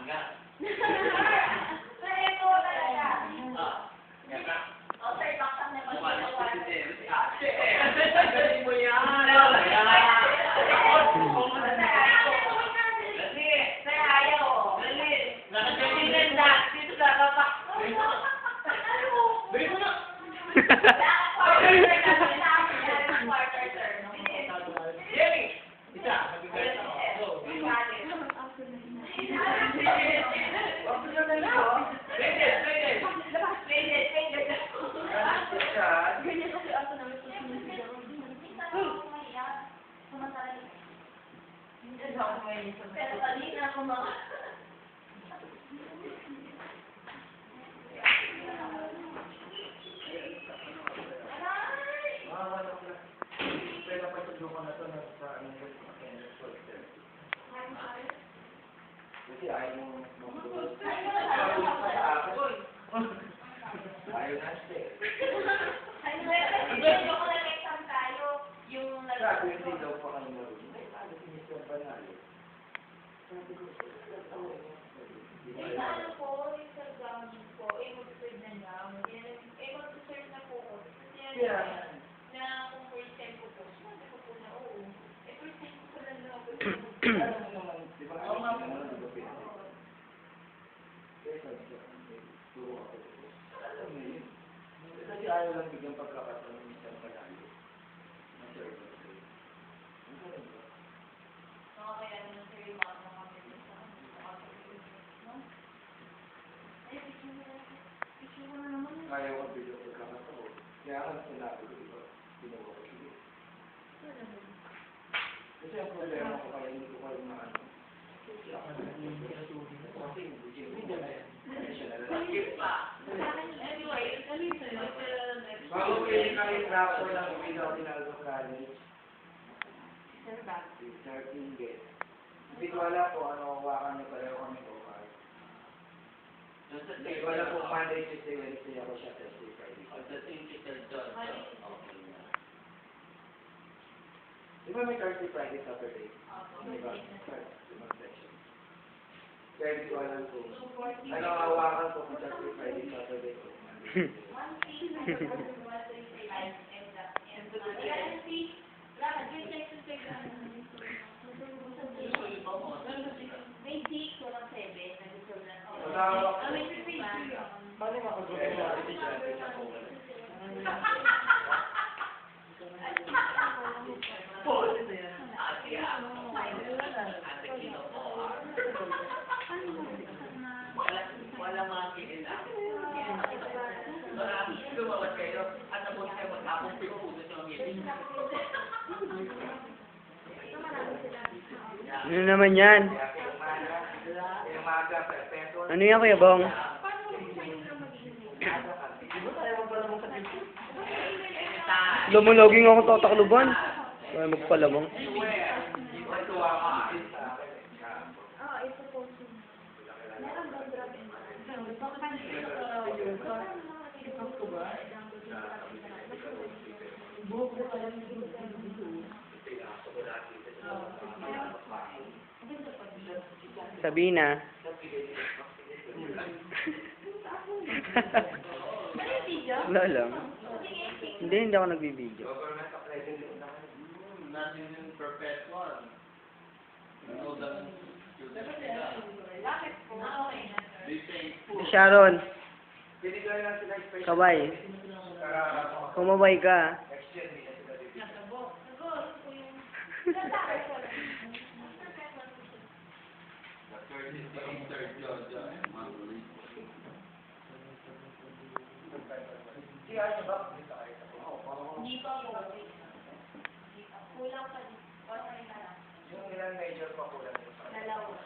mangga. Sa ito talaga. Yan na. O, sir, bakit na Kumalas ko si mag-iwan? Terry. Ate! Galing mo yan! Dali! Sir, ayaw. Dali! Ang ganda. Dito sa baba. Dali mo na! Quarter, sir. Jerry! Isa! Magbigay na ako. Go! Ganyan kasi ato namin sa sinisigaw. Pero kanina ako mga... Kasi ayaw mo magdulot. Ayaw na siya. Medyo ko nag-exam tayo. Yung Sabi hindi daw pa kayo marunong. Ay, paano sinisip ba namin? Sabi ko, ano po, Instagram po, mag-serve na lang. Mag-serve na po ko. Kasi na kung first time ko po, sabi ko po na oo. First time ko po lang na ako. alam mo naman, di ba? Ayaw nga naman, di ba pinag? Kaya sabi ko, turo ako. Alam mo yun. Kasi ayaw lang bigyan pagkakataon ng isang malayo. Maserve ko sa'yo. Ang ganun ba? Kaya naman sir, yung mga kami sa no? Ay, picture mo na naman. Ayaw ko bigyan pagkakataon. Kaya nga sinabi ko, di ba? Ginawa ko sa'yo. Kasi ang problema ko kaya hindi ko kayo maano. Kasi Anyway, bago pili kami trapo ng Ilaw Tinaldo College, Sir, back. 13 gets. Hindi ko alam kung ano hawakan niyo pareho kami ko. Hindi ko alam kung Monday, Tuesday, Wednesday ako siya, Thursday, Friday. Pagdating kita dyan, okay na. Di ba may Thursday, Friday, Saturday? Di ba? Limang section. Kaya hindi ko alam kung ano hawakan ko kung Thursday, Friday, Saturday, o Monday, Tuesday. Paano makagawin mo ako dito? Wala makikita. Marami lumawat kayo at tapos kayo magtapos pinupuso sa meeting. Ano naman yan? Yung maga, perpetual. Ano yan, Kuya Bong? Lumuloging ako sa takluban. Kaya magpalamang. Sabina. Wala lang. Hindi ako nagbibideo. Natin yung perpetual. Ikaw lang student nila. They say, Sharon, Binigyan lang sila special. kaway. Kumabay ka. Exchange nila sila dito. the third is the third yun, Marguerite. Hindi ayaw ba? Hindi pa po. Kulang pa din. Yung ilang major pa kulang. Dalawa.